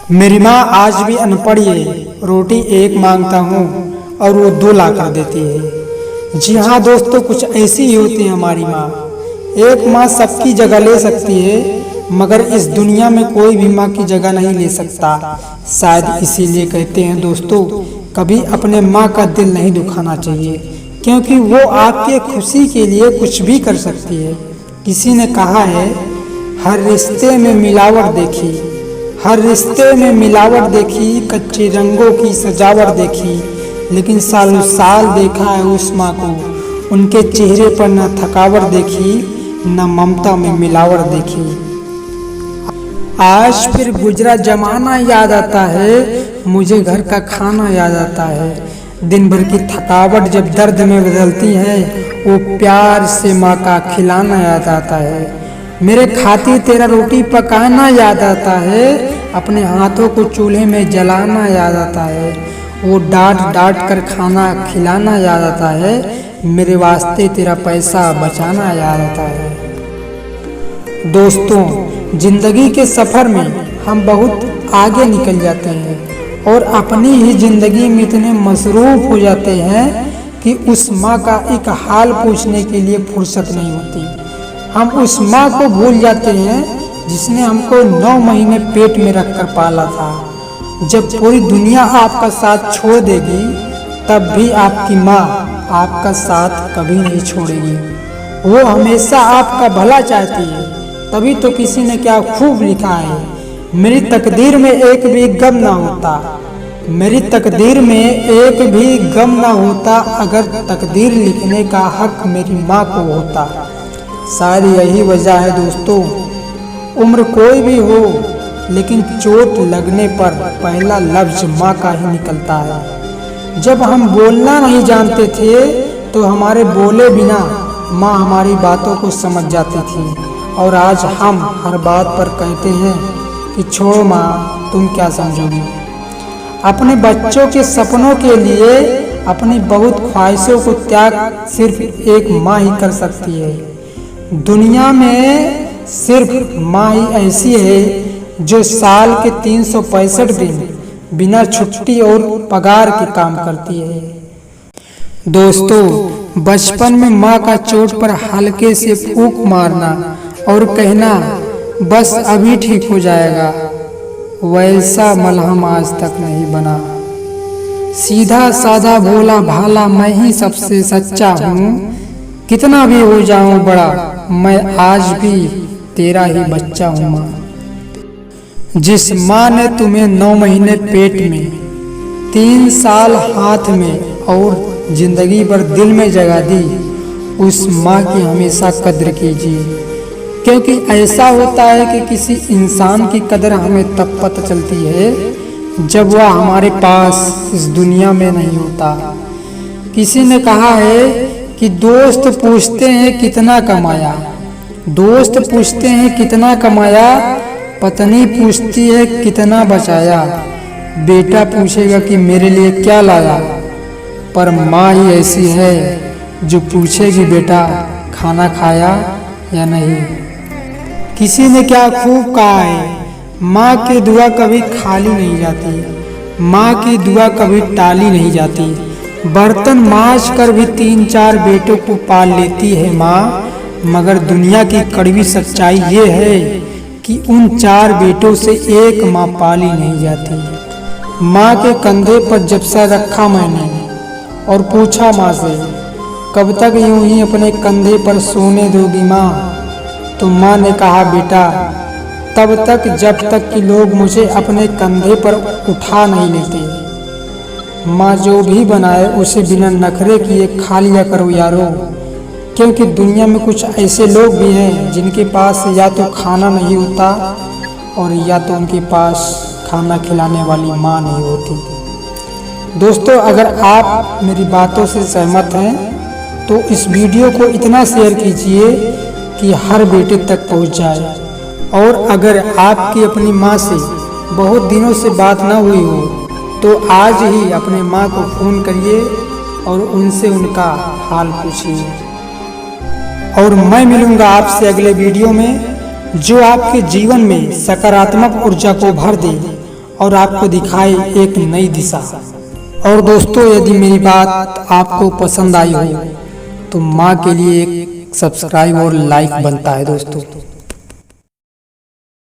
मेरी माँ आज भी अनपढ़ है, रोटी एक मांगता हूँ और वो 2 ला कर देती है। जी हाँ दोस्तों, कुछ ऐसी ही होती है हमारी माँ। एक माँ सबकी जगह ले सकती है, मगर इस दुनिया में कोई भी माँ की जगह नहीं ले सकता। शायद इसीलिए कहते हैं दोस्तों, कभी अपने माँ का दिल नहीं दुखाना चाहिए, क्योंकि वो आपके खुशी के लिए कुछ भी कर सकती है। किसी ने कहा है, हर रिश्ते में मिलावट देखी, हर रिश्ते में मिलावट देखी, कच्चे रंगों की सजावट देखी, लेकिन सालों साल देखा है उस माँ को, उनके चेहरे पर न थकावट देखी, न ममता में मिलावट देखी। आज फिर गुजरा जमाना याद आता है, मुझे घर का खाना याद आता है। दिन भर की थकावट जब दर्द में बदलती है, वो प्यार से माँ का खिलाना याद आता है। मेरे खातिर तेरा रोटी पकाना याद आता है, अपने हाथों को चूल्हे में जलाना याद आता है। वो डांट डांट कर खाना खिलाना याद आता है, मेरे वास्ते तेरा पैसा बचाना याद आता है। दोस्तों, जिंदगी के सफ़र में हम बहुत आगे निकल जाते हैं और अपनी ही जिंदगी में इतने मसरूफ़ हो जाते हैं कि उस माँ का एक हाल पूछने के लिए फुर्सत नहीं होती। हम उस माँ को भूल जाते हैं जिसने हमको 9 महीने पेट में रखकर पाला था। जब पूरी दुनिया आपका साथ छोड़ देगी, तब भी आपकी माँ आपका साथ कभी नहीं छोड़ेगी। वो हमेशा आपका भला चाहती है, तभी तो किसी ने क्या खूब लिखा है, मेरी तकदीर में एक भी गम ना होता, मेरी तकदीर में एक भी गम ना होता, अगर तकदीर लिखने का हक मेरी माँ को होता। शायद यही वजह है दोस्तों, उम्र कोई भी हो, लेकिन चोट लगने पर पहला लफ्ज माँ का ही निकलता है। जब हम बोलना नहीं जानते थे, तो हमारे बोले बिना माँ हमारी बातों को समझ जाती थी, और आज हम हर बात पर कहते हैं कि छोड़ो माँ, तुम क्या समझोगी। अपने बच्चों के सपनों के लिए अपनी बहुत ख्वाहिशों को त्याग सिर्फ एक माँ ही कर सकती है। दुनिया में सिर्फ माँ ही ऐसी है जो साल के 365 दिन बिना छुट्टी और पगार के काम करती है। दोस्तों, बचपन में माँ का चोट पर हल्के से फूंक मारना और कहना बस अभी ठीक हो जाएगा, वैसा मलहम आज तक नहीं बना। सीधा साधा भोला भाला मैं ही सबसे सच्चा हूँ, कितना भी हो जाऊं बड़ा, मैं आज भी तेरा ही बच्चा हूँ माँ। जिस माँ ने तुम्हें 9 महीने पेट में, 3 साल हाथ में और जिंदगी भर दिल में जगह दी, उस माँ की हमेशा कद्र कीजिए, क्योंकि ऐसा होता है कि किसी इंसान की कदर हमें तब पता चलती है जब वह हमारे पास इस दुनिया में नहीं होता। किसी ने कहा है कि दोस्त पूछते हैं कितना कमाया, दोस्त पूछते हैं कितना कमाया, पत्नी पूछती है कितना बचाया, बेटा पूछेगा कि मेरे लिए क्या लाया, पर माँ ही ऐसी है जो पूछेगी बेटा खाना खाया या नहीं। किसी ने क्या खूब कहा है, माँ की दुआ कभी खाली नहीं जाती, माँ की दुआ कभी टाली नहीं जाती। बर्तन मांज कर भी 3-4 बेटों को पाल लेती है माँ, मगर दुनिया की कड़वी सच्चाई ये है कि उन 4 बेटों से एक माँ पाली नहीं जाती। माँ के कंधे पर जब सर रखा मैंने और पूछा माँ से, कब तक यूं ही अपने कंधे पर सोने दोगी माँ, तो माँ ने कहा बेटा तब तक जब तक कि लोग मुझे अपने कंधे पर उठा नहीं लेते। माँ जो भी बनाए उसे बिना नखरे किए खा लिया करो यारो, क्योंकि दुनिया में कुछ ऐसे लोग भी हैं जिनके पास या तो खाना नहीं होता और या तो उनके पास खाना खिलाने वाली माँ नहीं होती। दोस्तों, अगर आप मेरी बातों से सहमत हैं तो इस वीडियो को इतना शेयर कीजिए कि हर बेटे तक पहुंच जाए। और अगर आपकी अपनी माँ से बहुत दिनों से बात ना हुई हो, तो आज ही अपने माँ को फ़ोन करिए और उनसे उनका हाल पूछिए। और मैं मिलूँगा आपसे अगले वीडियो में, जो आपके जीवन में सकारात्मक ऊर्जा को भर दे और आपको दिखाए एक नई दिशा। और दोस्तों, यदि मेरी बात आपको पसंद आई हो तो माँ के लिए एक सब्सक्राइब और लाइक बनता है दोस्तों।